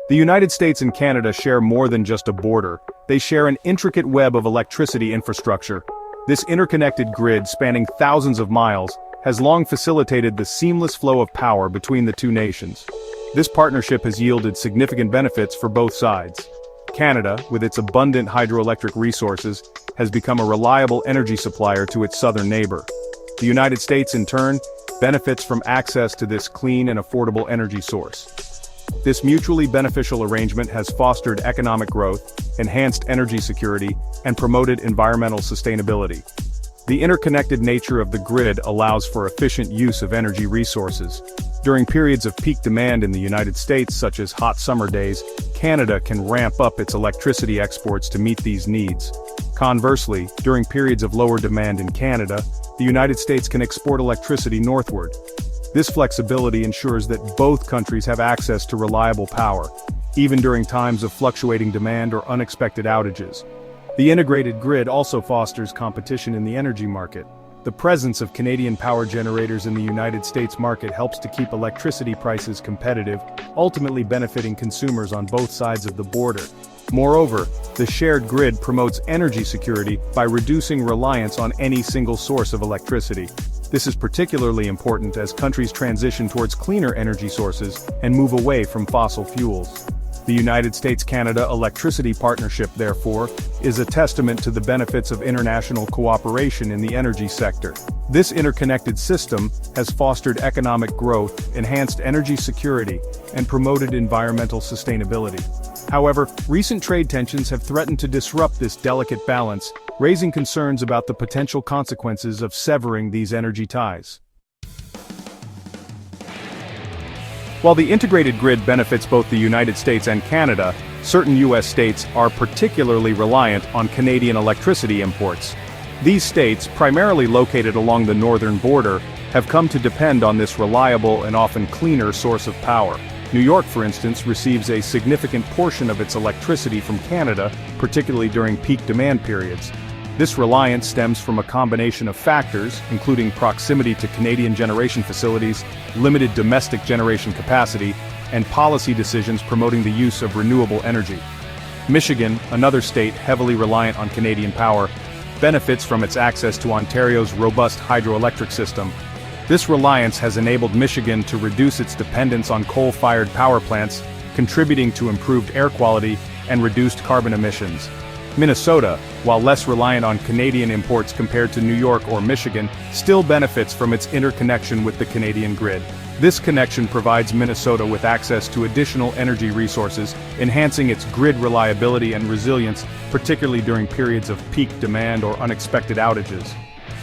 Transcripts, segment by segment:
The United States and Canada share more than just a border. They share an intricate web of electricity infrastructure. This interconnected grid, spanning thousands of miles, has long facilitated the seamless flow of power between the two nations. This partnership has yielded significant benefits for both sides. Canada, with its abundant hydroelectric resources, has become a reliable energy supplier to its southern neighbor. The United States, in turn, benefits from access to this clean and affordable energy source. This mutually beneficial arrangement has fostered economic growth, enhanced energy security, and promoted environmental sustainability. The interconnected nature of the grid allows for efficient use of energy resources. During periods of peak demand in the United States, such as hot summer days, Canada can ramp up its electricity exports to meet these needs. Conversely, during periods of lower demand in Canada, the United States can export electricity northward. This flexibility ensures that both countries have access to reliable power, even during times of fluctuating demand or unexpected outages. The integrated grid also fosters competition in the energy market. The presence of Canadian power generators in the United States market helps to keep electricity prices competitive, ultimately benefiting consumers on both sides of the border. Moreover, the shared grid promotes energy security by reducing reliance on any single source of electricity. This is particularly important as countries transition towards cleaner energy sources and move away from fossil fuels. The United States-Canada Electricity Partnership, therefore, is a testament to the benefits of international cooperation in the energy sector. This interconnected system has fostered economic growth, enhanced energy security, and promoted environmental sustainability. However, recent trade tensions have threatened to disrupt this delicate balance, raising concerns about the potential consequences of severing these energy ties. While the integrated grid benefits both the United States and Canada, certain U.S. states are particularly reliant on Canadian electricity imports. These states, primarily located along the northern border, have come to depend on this reliable and often cleaner source of power. New York, for instance, receives a significant portion of its electricity from Canada, particularly during peak demand periods. This reliance stems from a combination of factors, including proximity to Canadian generation facilities, limited domestic generation capacity, and policy decisions promoting the use of renewable energy. Michigan, another state heavily reliant on Canadian power, benefits from its access to Ontario's robust hydroelectric system. This reliance has enabled Michigan to reduce its dependence on coal-fired power plants, contributing to improved air quality and reduced carbon emissions. Minnesota, while less reliant on Canadian imports compared to New York or Michigan, still benefits from its interconnection with the Canadian grid. This connection provides Minnesota with access to additional energy resources, enhancing its grid reliability and resilience, particularly during periods of peak demand or unexpected outages.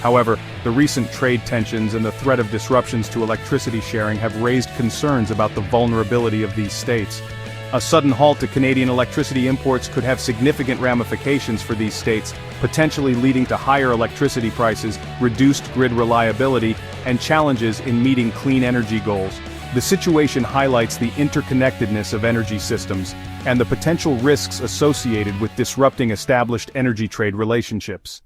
However, the recent trade tensions and the threat of disruptions to electricity sharing have raised concerns about the vulnerability of these states. A sudden halt to Canadian electricity imports could have significant ramifications for these states, potentially leading to higher electricity prices, reduced grid reliability, and challenges in meeting clean energy goals. The situation highlights the interconnectedness of energy systems and the potential risks associated with disrupting established energy trade relationships.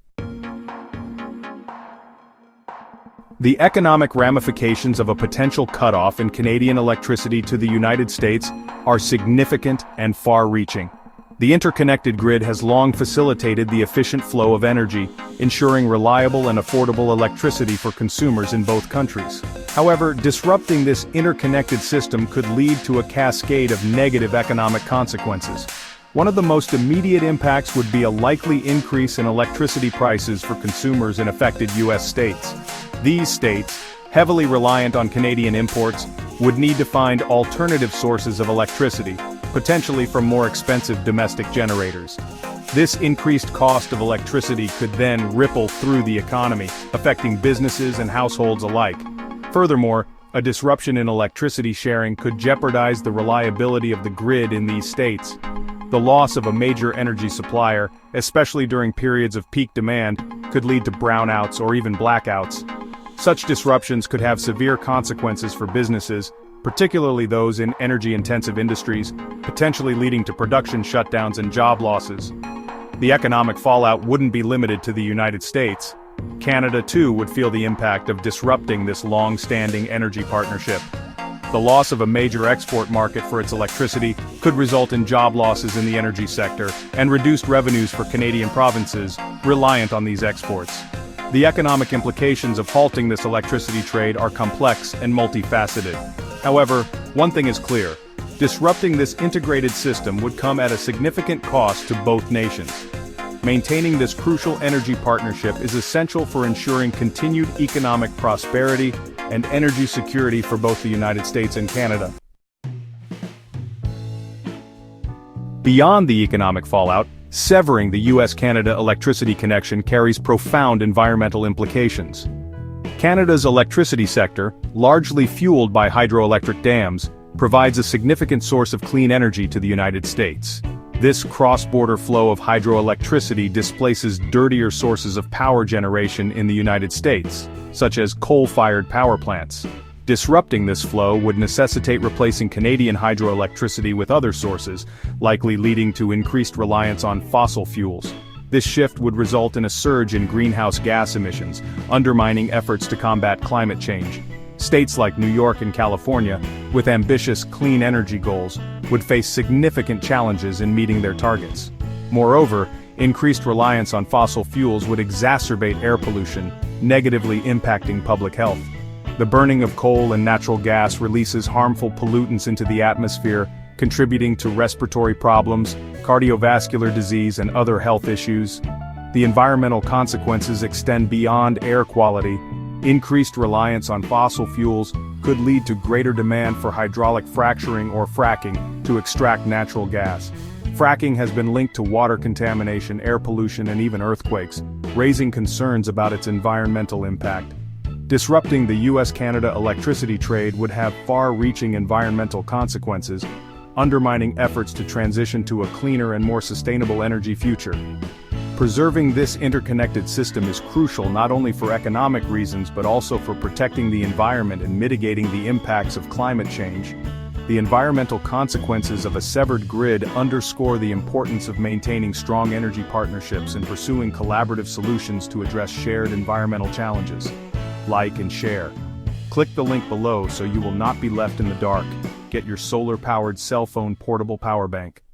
The economic ramifications of a potential cutoff in Canadian electricity to the United States are significant and far-reaching. The interconnected grid has long facilitated the efficient flow of energy, ensuring reliable and affordable electricity for consumers in both countries. However, disrupting this interconnected system could lead to a cascade of negative economic consequences. One of the most immediate impacts would be a likely increase in electricity prices for consumers in affected U.S. states. These states, heavily reliant on Canadian imports, would need to find alternative sources of electricity, potentially from more expensive domestic generators. This increased cost of electricity could then ripple through the economy, affecting businesses and households alike. Furthermore, a disruption in electricity sharing could jeopardize the reliability of the grid in these states. The loss of a major energy supplier, especially during periods of peak demand, could lead to brownouts or even blackouts. Such disruptions could have severe consequences for businesses, particularly those in energy-intensive industries, potentially leading to production shutdowns and job losses. The economic fallout wouldn't be limited to the United States. Canada, too, would feel the impact of disrupting this long-standing energy partnership. The loss of a major export market for its electricity could result in job losses in the energy sector and reduced revenues for Canadian provinces reliant on these exports. The economic implications of halting this electricity trade are complex and multifaceted. However, one thing is clear: disrupting this integrated system would come at a significant cost to both nations. Maintaining this crucial energy partnership is essential for ensuring continued economic prosperity and energy security for both the United States and Canada. Beyond the economic fallout, severing the US-Canada electricity connection carries profound environmental implications. Canada's electricity sector, largely fueled by hydroelectric dams, provides a significant source of clean energy to the United States. This cross-border flow of hydroelectricity displaces dirtier sources of power generation in the United States, such as coal-fired power plants. Disrupting this flow would necessitate replacing Canadian hydroelectricity with other sources, likely leading to increased reliance on fossil fuels. This shift would result in a surge in greenhouse gas emissions, undermining efforts to combat climate change. States like New York and California, with ambitious clean energy goals, would face significant challenges in meeting their targets. Moreover, increased reliance on fossil fuels would exacerbate air pollution, negatively impacting public health. The burning of coal and natural gas releases harmful pollutants into the atmosphere, contributing to respiratory problems, cardiovascular disease, and other health issues. The environmental consequences extend beyond air quality. Increased reliance on fossil fuels could lead to greater demand for hydraulic fracturing or fracking to extract natural gas. Fracking has been linked to water contamination, air pollution, and even earthquakes, raising concerns about its environmental impact. Disrupting the US-Canada electricity trade would have far-reaching environmental consequences, undermining efforts to transition to a cleaner and more sustainable energy future. Preserving this interconnected system is crucial not only for economic reasons but also for protecting the environment and mitigating the impacts of climate change. The environmental consequences of a severed grid underscore the importance of maintaining strong energy partnerships and pursuing collaborative solutions to address shared environmental challenges. Like and share. Click the link below so you will not be left in the dark. Get your solar-powered cell phone portable power bank.